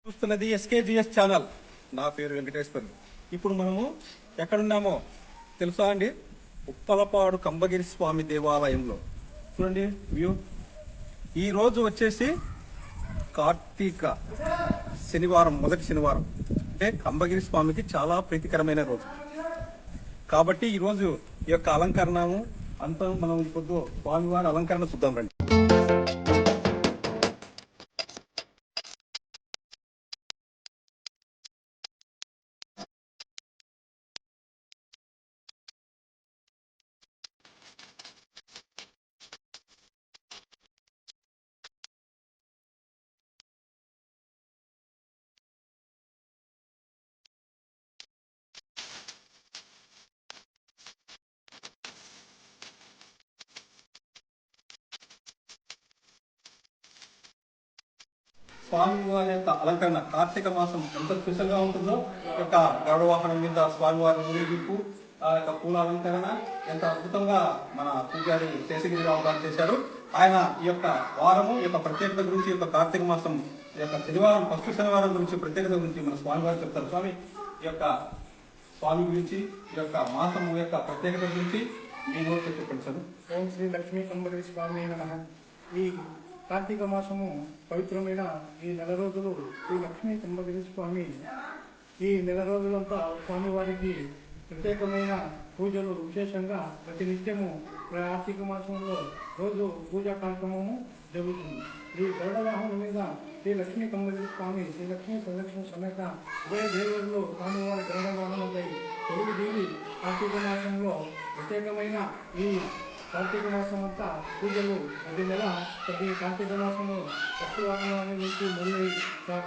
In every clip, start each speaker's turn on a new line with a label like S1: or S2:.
S1: చూస్తున్నది ఎస్కేజిఎస్ ఛానల్. నా పేరు వెంకటేశ్వర్లు. ఇప్పుడు మనము ఎక్కడున్నామో తెలుసా అండి? ఉప్పలపాడు కంబగిరి స్వామి దేవాలయంలో. చూడండి వ్యూ. ఈరోజు వచ్చేసి కార్తీక శనివారం, మొదటి శనివారం. అంటే కంబగిరి స్వామికి చాలా ప్రీతికరమైన రోజు కాబట్టి ఈరోజు ఈ యొక్క అలంకరణము అంతా మనం ఇప్పుడు స్వామివారి అలంకరణ చూద్దాం రండి. స్వామివారి యొక్క అలంకరణ కార్తీక మాసం ఎంత స్పెషల్గా ఉంటుందో, యొక్క గరుడ వాహనం మీద స్వామివారి ఊరేగింపు, ఆ యొక్క పూల అలంకరణ ఎంత అద్భుతంగా మన పూజారి శేషగిరిరావు గారు చేశారు. ఆయన ఈ యొక్క వారము ఈ యొక్క ప్రత్యేకత గురించి, ఈ యొక్క కార్తీక మాసం ఈ యొక్క శనివారం, ఫస్ట్ శనివారం గురించి ప్రత్యేకత గురించి మన స్వామివారు చెప్తారు. స్వామి ఈ యొక్క స్వామి గురించి, ఈ యొక్క మాసం యొక్క ప్రత్యేకత గురించి మీ నోట్ చెప్పండి సార్.
S2: ఓం శ్రీ లక్ష్మీ కంబగిరి స్వామి నమః. ఈ కార్తీక మాసము పవిత్రమైన ఈ నెల రోజులు శ్రీ లక్ష్మీ కంబగిరి స్వామి ఈ నెల రోజులంతా స్వామివారికి ప్రత్యేకమైన పూజలు విశేషంగా ప్రతినిత్యము కార్తీక మాసంలో రోజు పూజా కార్యక్రమము జరుగుతుంది. ఈ గరుడ వాహనం మీద శ్రీ లక్ష్మీ కంబగిరి స్వామి, శ్రీ లక్ష్మీ ప్రదక్షిణ సమేత ఉభయ దేవుళ్ళు స్వామివారి గరుడ వాహనంపై తొలిగి దీవి కార్తీక మాసంలో ప్రత్యేకమైన ఈ కార్తీక మాసం అంతా పూజలు ప్రతి నెల ప్రతి కార్తీక మాసము పక్షువాహనాన్ని నుంచి మొదలై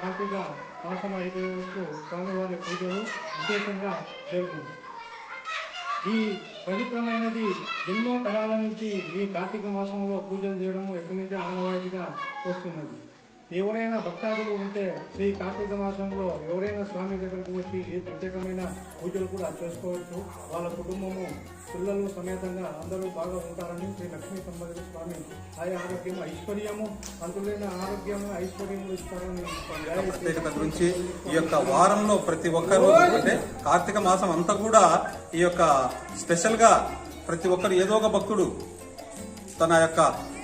S2: కార్తీక మాసం అయిపోయే వరకు స్వామివారి పూజలు విశేషంగా జరుగుతుంది. ఈ పవిత్రమైనది ఎన్నో తరాల నుంచి ఈ కార్తీక మాసంలో పూజలు చేయడము ఎక్కడి నుంచి ఆనవాయితీగా వస్తున్నది. ఎవరైనా భక్తాదులు ఉంటే శ్రీ కార్తీక మాసంలో ఎవరైనా స్వామి దగ్గరకు వచ్చి ఈ ప్రత్యేకమైన పూజలు కూడా చేసుకోవచ్చు. వాళ్ళ కుటుంబము, పిల్లలు సమేతంగా అందరూ బాగా ఉంటారని శ్రీ లక్ష్మీ కంబగిరి స్వామి ఆయా ఆరోగ్యము, ఐశ్వర్యము, అంతులైన ఆరోగ్యము, ఐశ్వర్యము ఇస్తారని
S1: ప్రత్యేకత గురించి ఈ యొక్క వారంలో ప్రతి ఒక్కరు, అంటే కార్తీక మాసం అంతా కూడా ఈ యొక్క స్పెషల్ గా ప్రతి ఒక్కరు ఏదో ఒక భక్తుడు తన యొక్క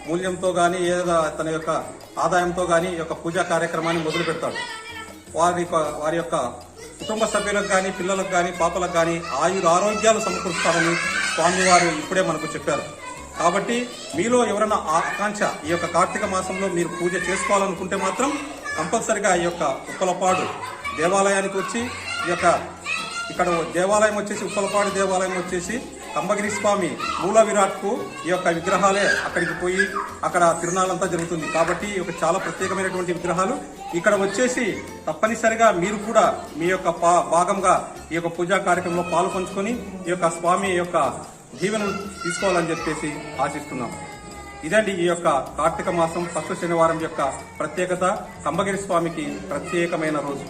S1: మూల్యంతో కానీ ఏదో తన యొక్క ఆదాయంతో కానీ ఈ యొక్క పూజా కార్యక్రమాన్ని మొదలు పెడతాడు. వారి యొక్క కుటుంబ సభ్యులకు కానీ, పిల్లలకు కానీ, పాపలకు కానీ ఆరోగ్యాలు సమకూరుస్తారని స్వామివారు ఇప్పుడే మనకు చెప్పారు. కాబట్టి మీలో ఎవరైనా ఆకాంక్ష ఈ యొక్క కార్తీక మాసంలో మీరు పూజ చేసుకోవాలనుకుంటే మాత్రం కంపల్సరిగా ఈ యొక్క ఉప్పలపాడు దేవాలయానికి వచ్చి, ఈ యొక్క ఇక్కడ దేవాలయం వచ్చేసి ఉప్పలపాడు దేవాలయం వచ్చేసి కంబగిరి స్వామి మూల విరాట్కు ఈ యొక్క విగ్రహాలే అక్కడికి పోయి అక్కడ తిరునాళ్ళంతా జరుగుతుంది. కాబట్టి ఈ యొక్క చాలా ప్రత్యేకమైనటువంటి విగ్రహాలు ఇక్కడ వచ్చేసి తప్పనిసరిగా మీరు కూడా మీ యొక్క భాగంగా ఈ యొక్క పూజా కార్యక్రమంలో పాలు పంచుకొని ఈ యొక్క స్వామి యొక్క దీవెనను తీసుకోవాలని చెప్పేసి ఆశిస్తున్నాం. ఇదండి ఈ యొక్క కార్తీక మాసం ఫస్ట్ శనివారం యొక్క ప్రత్యేకత. కంబగిరి స్వామికి ప్రత్యేకమైన రోజు.